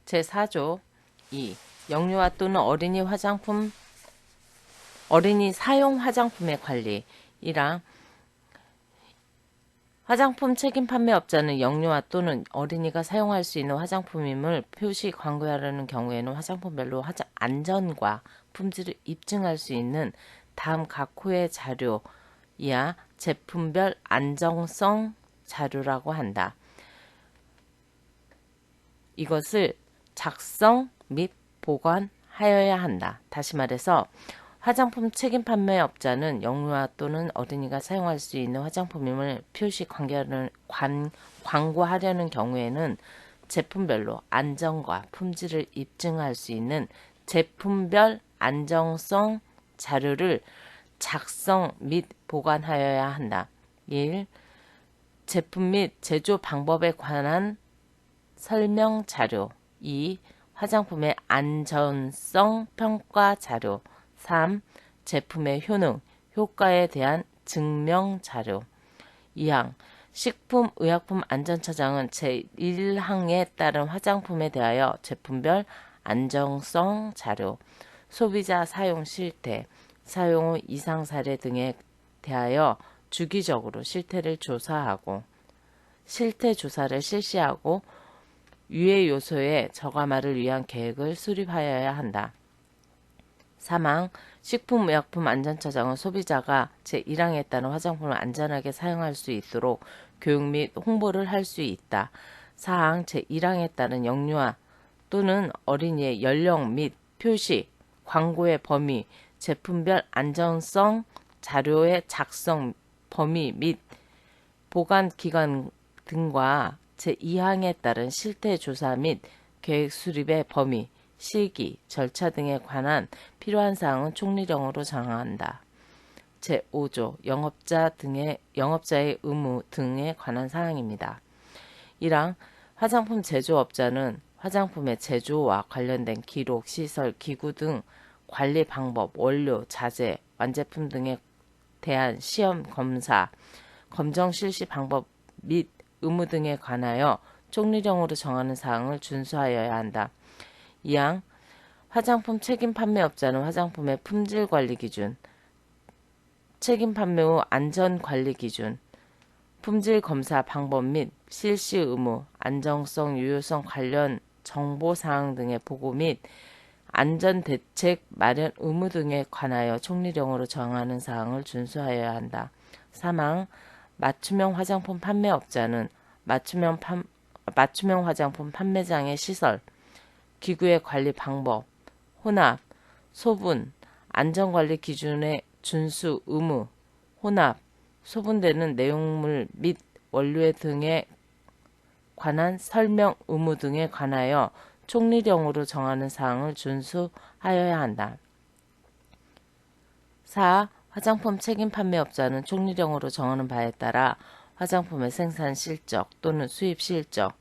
제4조 2. 영유아 또는 어린이 사용 화장품의 관리. 1항 화장품 책임 판매업자는 영유아 또는 어린이가 사용할 수 있는 화장품임을 표시 광고하려는 경우에는 화장품별로 안전과 품질을 입증할 수 있는 다음 각 호의 자료 이하 제품별 안정성 자료라고 한다. 이것을 작성 및 보관하여야 한다. 다시 말해서 화장품 책임 판매업자는 영유아 또는 어린이가 사용할 수 있는 화장품임을 표시 광고하려는 경우에는 제품별로 안전과 품질을 입증할 수 있는 제품별 안정성 자료를 작성 및 보관하여야 한다. 1. 제품 및 제조 방법에 관한 설명 자료. 2. 화장품의 안전성 평가 자료. 3. 제품의 효능, 효과에 대한 증명 자료. 2항 식품의약품안전처장은 제1항에 따른 화장품에 대하여 제품별 안정성 자료, 소비자 사용 실태, 사용 후 이상 사례 등에 대하여 주기적으로 실태를 조사하고 실태 조사를 실시하고 유해 요소의 저감화를 위한 계획을 수립하여야 한다. 3항 식품의약품안전처장은 소비자가 제1항에 따른 화장품을 안전하게 사용할 수 있도록 교육 및 홍보를 할 수 있다. 4항 제1항에 따른 영유아 또는 어린이의 연령 및 표시, 광고의 범위, 제품별 안전성 자료의 작성 범위 및 보관 기간 등과 제2항에 따른 실태 조사 및 계획 수립의 범위, 시기, 절차 등에 관한 필요한 사항은 총리령으로 정한다. 제5조 영업자의 의무 등에 관한 사항입니다. 1항 화장품 제조업자는 화장품의 제조와 관련된 기록, 시설, 기구 등 관리 방법, 원료, 자재, 완제품 등에 대한 시험 검사, 검정 실시 방법 및 의무 등에 관하여 총리령으로 정하는 사항을 준수하여야 한다. 2항 화장품 책임 판매업자는 화장품의 품질 관리 기준, 책임 판매 후 안전 관리 기준, 품질 검사 방법 및 실시 의무, 안정성, 유효성 관련 정보 사항 등의 보고 및 안전 대책 마련 의무 등에 관하여 총리령으로 정하는 사항을 준수하여야 한다. 3항 맞춤형 화장품 판매업자는 맞춤형 화장품 판매장의 시설, 기구의 관리 방법, 혼합, 소분, 안전관리 기준의 준수 의무, 혼합, 소분되는 내용물 및 원료 등에 관한 설명 의무 등에 관하여 총리령으로 정하는 사항을 준수하여야 한다. 4. 화장품 책임 판매업자는 총리령으로 정하는 바에 따라 화장품의 생산 실적 또는 수입 실적,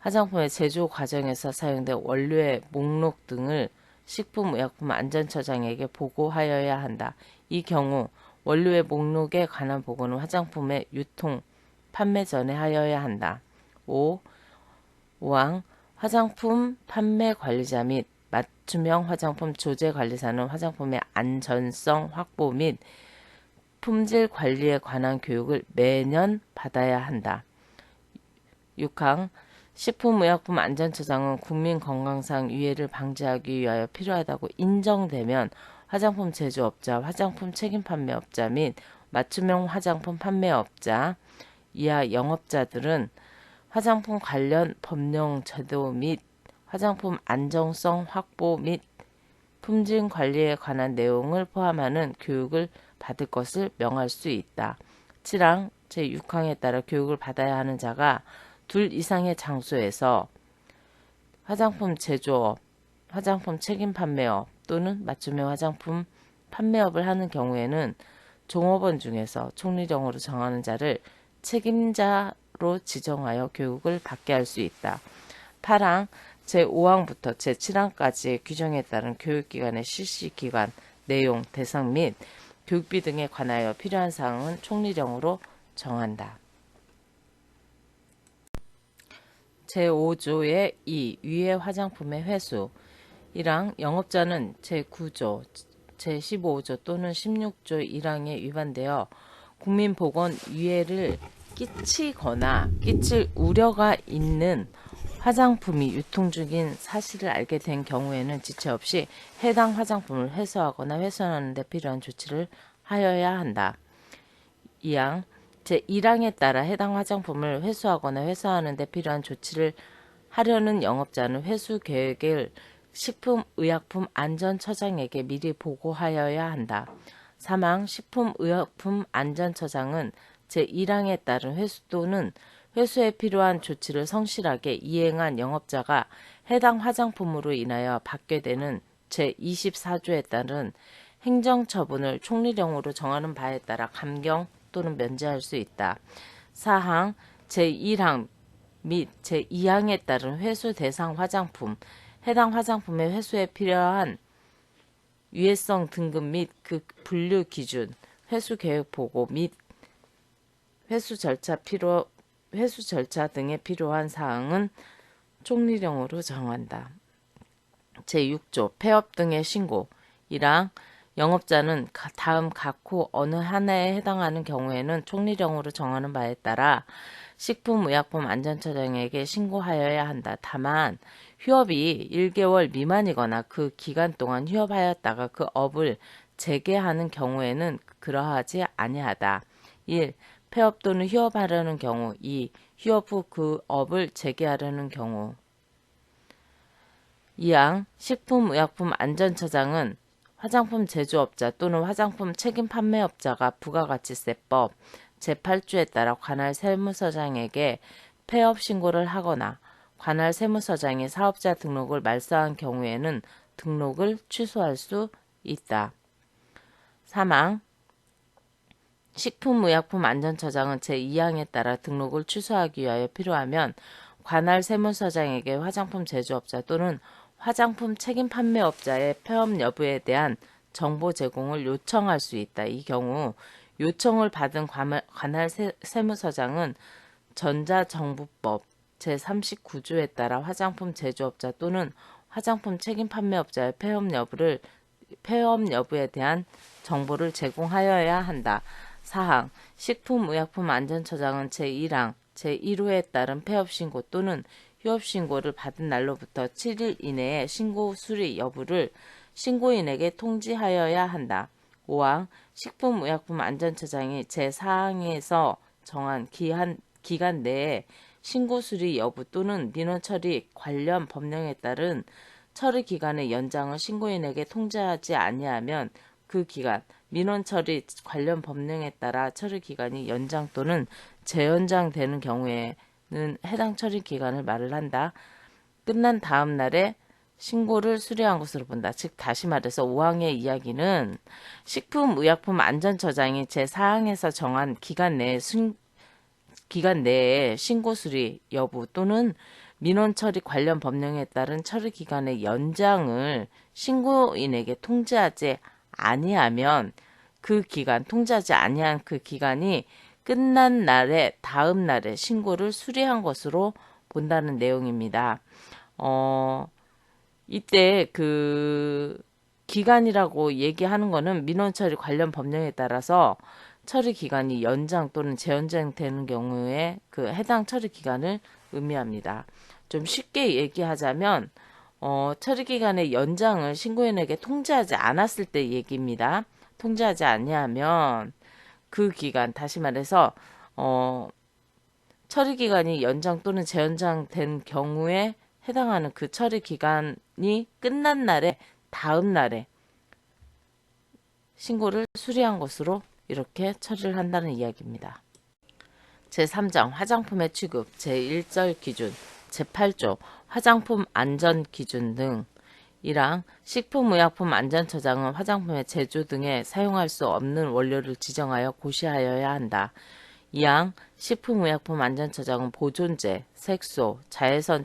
화장품의 제조 과정에서 사용된 원료의 목록 등을 식품의약품안전처장에게 보고하여야 한다. 이 경우 원료의 목록에 관한 보고는 화장품의 유통, 판매 전에 하여야 한다. 5항 화장품 판매 관리자 및 맞춤형 화장품 조제 관리사는 화장품의 안전성 확보 및 품질 관리에 관한 교육을 매년 받아야 한다. 6항 식품의약품안전처장은 국민건강상 위해를 방지하기 위하여 필요하다고 인정되면 화장품 제조업자, 화장품 책임 판매업자 및 맞춤형 화장품 판매업자 이하 영업자들은 화장품 관련 법령 제도 및 화장품 안정성 확보 및 품질 관리에 관한 내용을 포함하는 교육을 받을 것을 명할 수 있다. 7항 제6항에 따라 교육을 받아야 하는 자가 2 이상의 장소에서 화장품 제조업, 화장품 책임 판매업 또는 맞춤형 화장품 판매업을 하는 경우에는 종업원 중에서 총리령으로 정하는 자를 책임자로 지정하여 교육을 받게 할 수 있다. 8항 제5항부터 제7항까지의 규정에 따른 교육기관의 실시기간, 내용, 대상 및 교육비 등에 관하여 필요한 사항은 총리령으로 정한다. 제5조의 2 위의 화장품의 회수. 이랑 영업자는 제9조, 제15조 또는 16조 1항에 위반되어 국민보건위해를 끼치거나 끼칠 우려가 있는 화장품이 유통 중인 사실을 알게 된 경우에는 지체 없이 해당 화장품을 회수하거나 훼손하는 데 필요한 조치를 하여야 한다. 이항 제1항에 따라 해당 화장품을 회수하거나 회수하는 데 필요한 조치를 하려는 영업자는 회수 계획을 식품의약품안전처장에게 미리 보고하여야 한다. 사망 식품의약품안전처장은 제1항에 따른 회수 또는 회수에 필요한 조치를 성실하게 이행한 영업자가 해당 화장품으로 인하여 받게 되는 제24조에 따른 행정처분을 총리령으로 정하는 바에 따라 감경 또는 면제할 수 있다. 사항 제1항 및 제2항에 따른 회수 대상 화장품, 해당 화장품의 회수에 필요한 위해성 등급 및 그 분류 기준, 회수 계획 보고 및 회수 절차 등에 필요한 사항은 총리령으로 정한다. 제6조 폐업 등의 신고. 이랑 영업자는 다음 각 호 어느 하나에 해당하는 경우에는 총리령으로 정하는 바에 따라 식품의약품안전처장에게 신고하여야 한다. 다만 휴업이 1개월 미만이거나 그 기간 동안 휴업하였다가 그 업을 재개하는 경우에는 그러하지 아니하다. 1. 폐업 또는 휴업하려는 경우. 2. 휴업 후 그 업을 재개하려는 경우. 이항 식품의약품안전처장은 화장품 제조업자 또는 화장품 책임 판매업자가 부가가치세법 제8조에 따라 관할 세무서장에게 폐업 신고를 하거나 관할 세무서장이 사업자 등록을 말소한 경우에는 등록을 취소할 수 있다. 사망 식품의약품안전처장은 제2항에 따라 등록을 취소하기 위하여 필요하면 관할 세무서장에게 화장품 제조업자 또는 화장품 책임 판매업자의 폐업 여부에 대한 정보 제공을 요청할 수 있다. 이 경우 요청을 받은 관할 세무서장은 전자정부법 제39조에 따라 화장품 제조업자 또는 화장품 책임 판매업자의 폐업 여부에 대한 정보를 제공하여야 한다. 사항 식품의약품안전처장은 제1항 제1호에 따른 폐업신고 또는 휴업신고를 받은 날로부터 7일 이내에 신고 수리 여부를 신고인에게 통지하여야 한다. 5항 식품의약품안전처장이 제4항에서 정한 기간 내에 신고 수리 여부 또는 민원 처리 관련 법령에 따른 처리 기간의 연장을 신고인에게 통지하지 아니하면 그 기간, 민원 처리 관련 법령에 따라 처리 기간이 연장 또는 재연장되는 경우에는 해당 처리 기간을 말을 한다. 끝난 다음 날에 신고를 수리한 것으로 본다. 즉 다시 말해서 5항의 이야기는 식품의약품안전처장이 제4항에서 정한 기간 내에 신고 수리 여부 또는 민원 처리 관련 법령에 따른 처리 기간의 연장을 신고인에게 통지하지 아니하면 통지하지 아니한 그 기간이 끝난 날에 다음 날에 신고를 수리한 것으로 본다는 내용입니다. 이때 그 기간이라고 얘기하는 거는 민원 처리 관련 법령에 따라서 처리 기간이 연장 또는 재연장되는 경우에 그 해당 처리 기간을 의미합니다. 좀 쉽게 얘기하자면 처리 기간의 연장을 신고인에게 통지하지 않았을 때 얘기입니다. 통지하지 아니하면 그 기간, 다시 말해서 처리 기간이 연장 또는 재연장된 경우에 해당하는 그 처리 기간이 끝난 날에 다음 날에 신고를 수리한 것으로 이렇게 처리를 한다는 이야기입니다. 제3장 화장품의 취급 제1절 기준 제8조 화장품 안전 기준 등 1항 식품의약품안전처장은 화장품의 제조 등에 사용할 수 없는 원료를 지정하여 고시하여야 한다. 2항 식품의약품안전처장은 보존제, 색소, 자외선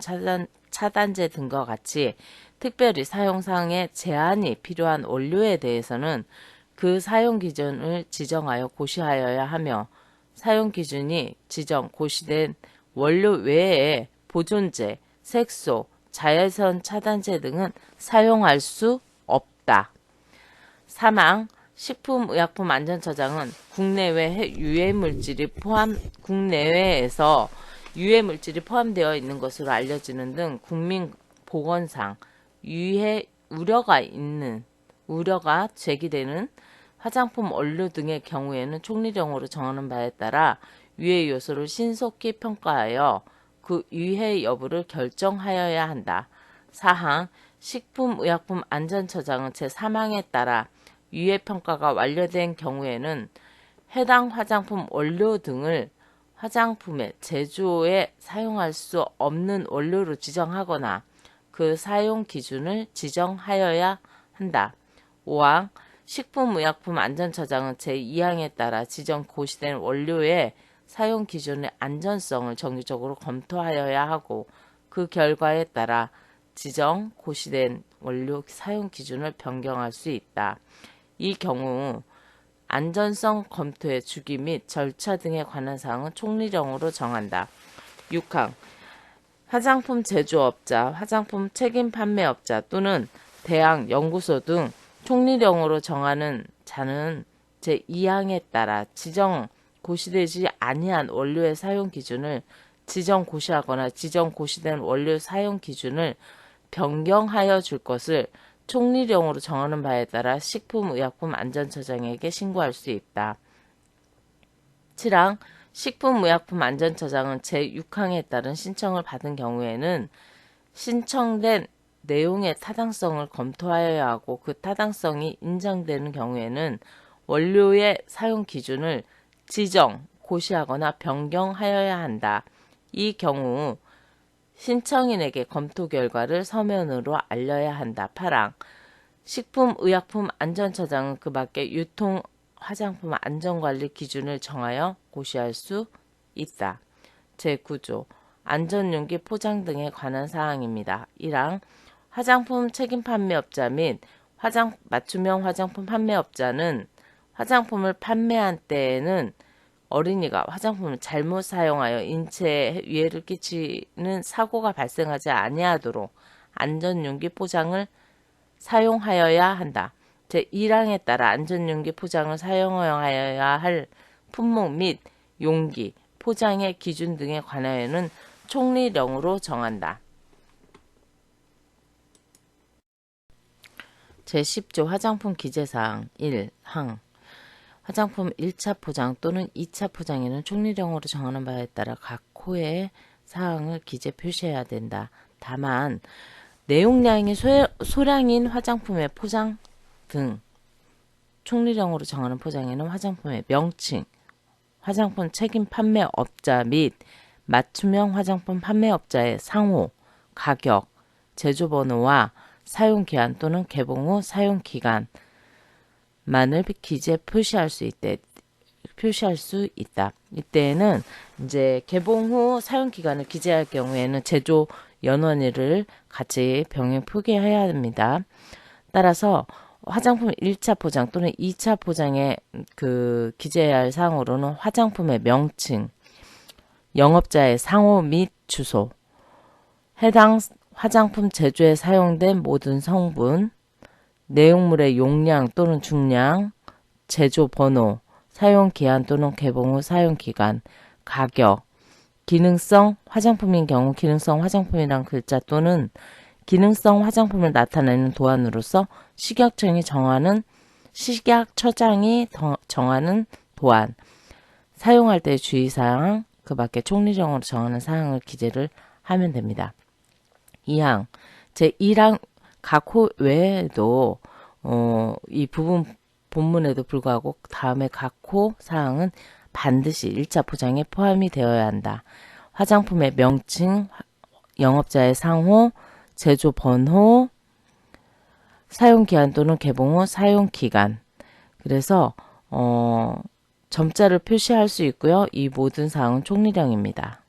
차단제 등과 같이 특별히 사용상의 제한이 필요한 원료에 대해서는 그 사용 기준을 지정하여 고시하여야 하며 사용 기준이 고시된 원료 외에 보존제, 색소, 자외선 차단제 등은 사용할 수 없다. 사망, 식품의약품안전처장은 국내외에서 유해물질이 포함되어 있는 것으로 알려지는 등 국민보건상 우려가 제기되는 화장품 원료 등의 경우에는 총리령으로 정하는 바에 따라 유해 요소를 신속히 평가하여 그 유해 여부를 결정하여야 한다. 사항, 식품의약품안전처장은 제3항에 따라 유해 평가가 완료된 경우에는 해당 화장품 원료 등을 화장품의 제조에 사용할 수 없는 원료로 지정하거나 그 사용 기준을 지정하여야 한다. 5항, 식품의약품안전처장은 제2항에 따라 지정 고시된 원료의 사용 기준의 안전성을 정기적으로 검토하여야 하고 그 결과에 따라 지정 고시된 원료 사용 기준을 변경할 수 있다. 이 경우 안전성 검토의 주기 및 절차 등에 관한 사항은 총리령으로 정한다. 6항, 화장품 제조업자, 화장품 책임 판매업자 또는 대학, 연구소 등 총리령으로 정하는 자는 제2항에 따라 지정 고시되지 아니한 원료의 사용 기준을 지정 고시하거나 지정 고시된 원료 사용 기준을 변경하여 줄 것을 총리령으로 정하는 바에 따라 식품의약품안전처장에게 신고할 수 있다. 7항, 식품의약품안전처장은 제6항에 따른 신청을 받은 경우에는 신청된 내용의 타당성을 검토하여야 하고 그 타당성이 인정되는 경우에는 원료의 사용 기준을 지정, 고시하거나 변경하여야 한다. 이 경우 신청인에게 검토 결과를 서면으로 알려야 한다. 8항, 식품의약품안전처장은 그 밖에 유통 화장품 안전관리 기준을 정하여 고시할 수 있다. 제9조 안전용기 포장 등에 관한 사항입니다. 1항, 화장품 책임 판매업자 및 맞춤형 화장품 판매업자는 화장품을 판매한 때에는 어린이가 화장품을 잘못 사용하여 인체에 위해를 끼치는 사고가 발생하지 아니하도록 안전용기 포장을 사용하여야 한다. 제1항에 따라 안전용기 포장을 사용하여야 할 품목 및 용기, 포장의 기준 등에 관하여는 총리령으로 정한다. 제10조 화장품 기재사항 1항, 화장품 1차 포장 또는 2차 포장에는 총리령으로 정하는 바에 따라 각 호의 사항을 기재 표시해야 된다. 다만 내용량이 소량인 화장품의 포장 등 총리령으로 정하는 포장에는 화장품의 명칭, 화장품 책임 판매업자 및 맞춤형 화장품 판매업자의 상호, 가격, 제조번호와 사용기한 또는 개봉 후 사용기간 만을 기재 표시할 수 있다. 이때에는 이제 개봉 후 사용 기간을 기재할 경우에는 제조 연원일을 같이 병행 표기해야 합니다. 따라서 화장품 1차 포장 또는 2차 포장에 기재해야 할 사항으로는 화장품의 명칭, 영업자의 상호 및 주소, 해당 화장품 제조에 사용된 모든 성분, 내용물의 용량 또는 중량, 제조 번호, 사용 기한 또는 개봉 후 사용 기간, 가격, 기능성 화장품인 경우 기능성 화장품이란 글자 또는 기능성 화장품을 나타내는 도안으로서 식약청이 정하는 도안, 사용할 때의 주의사항, 그 밖에 총리령으로 정하는 사항을 기재를 하면 됩니다. 2항, 제1항 각 호 외에도 이 부분 본문에도 불구하고 다음에 각 호 사항은 반드시 1차 포장에 포함이 되어야 한다. 화장품의 명칭, 영업자의 상호, 제조 번호, 사용기한 또는 개봉 후 사용기간. 그래서 점자를 표시할 수 있고요. 이 모든 사항은 총리령입니다.